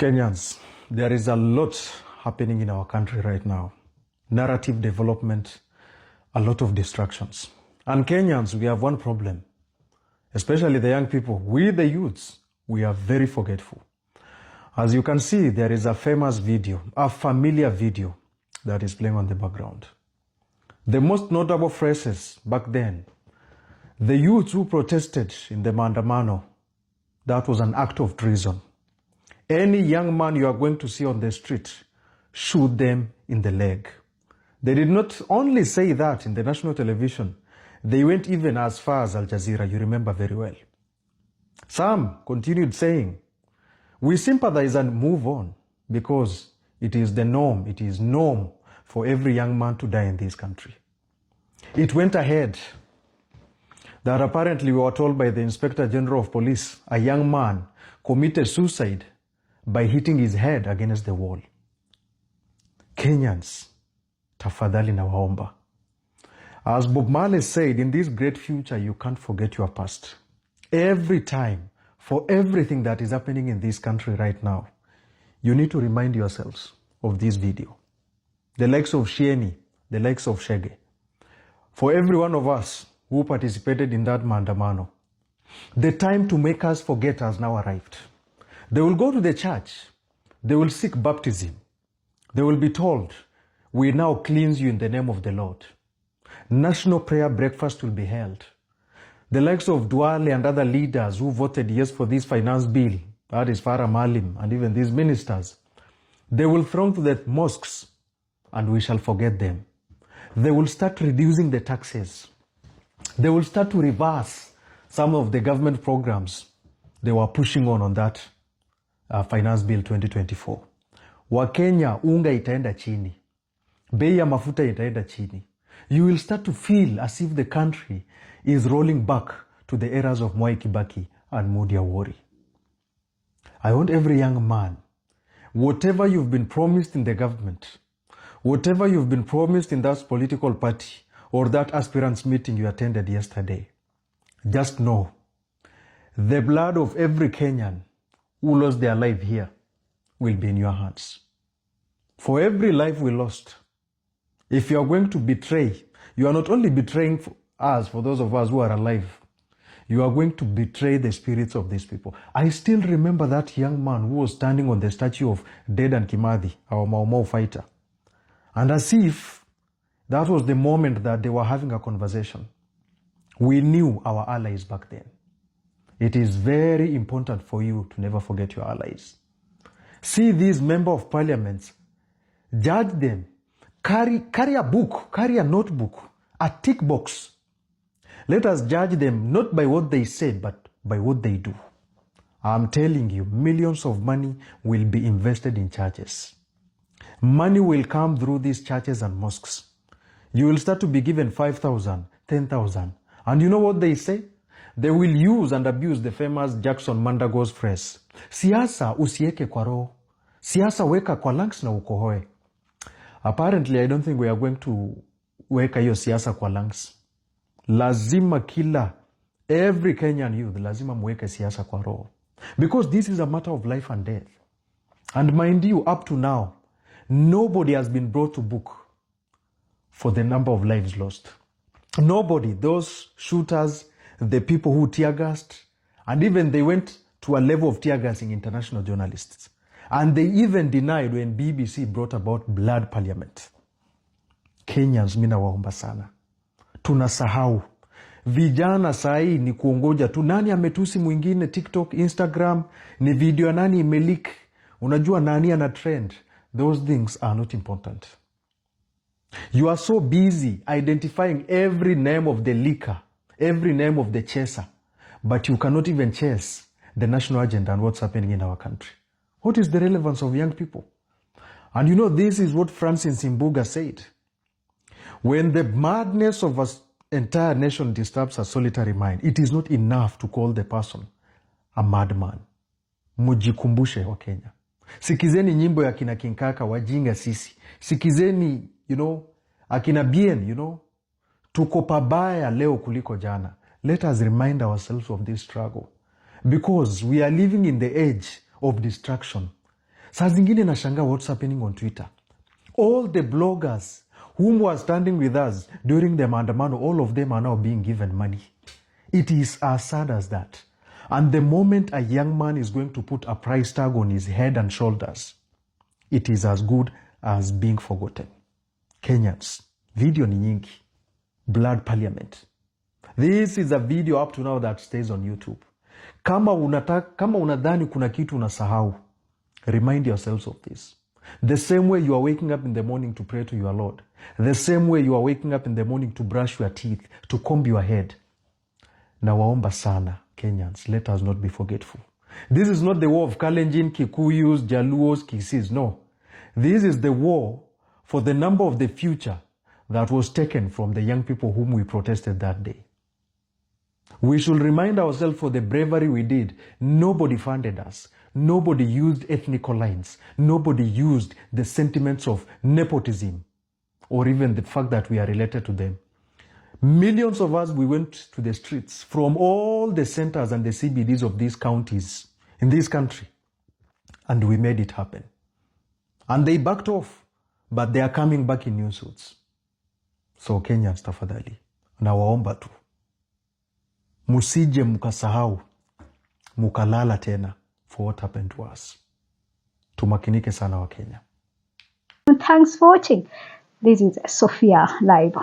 Kenyans, there is a lot happening in our country right now. Narrative development, a lot of distractions. And Kenyans, we have one problem, especially the young people. We, the youths, we are very forgetful. As you can see, there is a famous video, a familiar video that is playing on the background. The most notable phrases back then, the youths who protested in the Maandamano, that was an act of treason. Any young man you are going to see on the street, shoot them in the leg. They did not only say that in the national television, they went even as far as Al Jazeera, you remember very well. Some continued saying, we sympathize and move on because it is the norm, it is norm for every young man to die in this country. It went ahead that apparently we were told by the Inspector General of Police, a young man committed suicide by hitting his head against the wall. Kenyans, tafadhali na waomba. As Bob Marley said, in this great future, you can't forget your past. Every time, for everything that is happening in this country right now, you need to remind yourselves of this video. The likes of Shieni, the likes of Shege. For every one of us who participated in that Maandamano, the time to make us forget has now arrived. They will go to the church. They will seek baptism. They will be told, we now cleanse you in the name of the Lord. National prayer breakfast will be held. The likes of Duale and other leaders who voted yes for this finance bill, that is Farah Malim, and even these ministers, they will throng to the mosques and we shall forget them. They will start reducing the taxes. They will start to reverse some of the government programs they were pushing on that finance bill 2024. Wakenya, unga itaenda chini. Bei ya mafuta itaenda chini. You will start to feel as if the country is rolling back to the eras of Mwai Kibaki and Moody Awori. I want every young man, whatever you've been promised in the government, whatever you've been promised in that political party or that aspirants meeting you attended yesterday, just know the blood of every Kenyan who lost their life here will be in your hands. For every life we lost, if you are going to betray, you are not only betraying us, for those of us who are alive, you are going to betray the spirits of these people. I still remember that young man who was standing on the statue of Dedan Kimathi, our Mau Mau fighter. And as if that was the moment that they were having a conversation. We knew our allies back then. It is very important for you to never forget your allies. See these members of parliaments, judge them, carry a book, carry a notebook, a tick box. Let us judge them not by what they said, but by what they do. I'm telling you, millions of money will be invested in churches. Money will come through these churches and mosques. You will start to be given 5,000, 10,000. And you know what they say? They will use and abuse the famous Jackson Mandago's phrase, siasa usieke kwa roho, siasa weka kwa lungs na ukohoe. Apparently, I don't think we are going to weka hiyo siasa kwa lungs. Lazima every Kenyan youth, lazima muweke siasa kwa roho. Because this is a matter of life and death. And mind you, up to now, nobody has been brought to book for the number of lives lost. Nobody, those shooters, the people who tear-gassed, and even they went to a level of tear-gassing international journalists. And they even denied when BBC brought about blood parliament. Kenyans, mina waomba sana. Tunasahau. Vijana sahi ni kuongoja tu. Nani ametusi mwingine TikTok, Instagram, ni video nani imelik. Unajua nani ana trend. Those things are not important. You are so busy identifying every name of the leaker, every name of the chaser, but you cannot even chase the national agenda and what's happening in our country. What is the relevance of young people? And you know, this is what Francis Imbuga said. When the madness of an entire nation disturbs a solitary mind, it is not enough to call the person a madman. Mujikumbushe wa Kenya. Sikizeni nyimbo ya kina Kinkaka wajinga sisi. Sikizeni, akina Bien, tuko pabaya leo kuliko jana. Let us remind ourselves of this struggle. Because we are living in the age of distraction. Saa zingine nashangaa what's happening on Twitter. All the bloggers whom were standing with us during the maandamano, all of them are now being given money. It is as sad as that. And the moment a young man is going to put a price tag on his head and shoulders, it is as good as being forgotten. Kenyans, video ni nyingi. Blood Parliament. This is a video up to now that stays on YouTube. Kama unadhani kuna kitu unasahau, remind yourselves of this. The same way you are waking up in the morning to pray to your Lord, the same way you are waking up in the morning to brush your teeth, to comb your head. Na waomba sana, Kenyans, let us not be forgetful. This is not the war of Kalenjin, Kikuyus, Jaluos, Kisis. No. This is the war for the number of the future that was taken from the young people whom we protested that day. We should remind ourselves for the bravery we did. Nobody funded us. Nobody used ethnical lines. Nobody used the sentiments of nepotism or even the fact that we are related to them. Millions of us, we went to the streets from all the centers and the CBDs of these counties in this country, and we made it happen. And they backed off, but they are coming back in new suits. So Kenyans, tafadhali, na waomba tu, musije mukasahau, mukalala tena for what happened to us. Tumakinike sana wa Kenya. Thanks for watching. This is Sophia Live.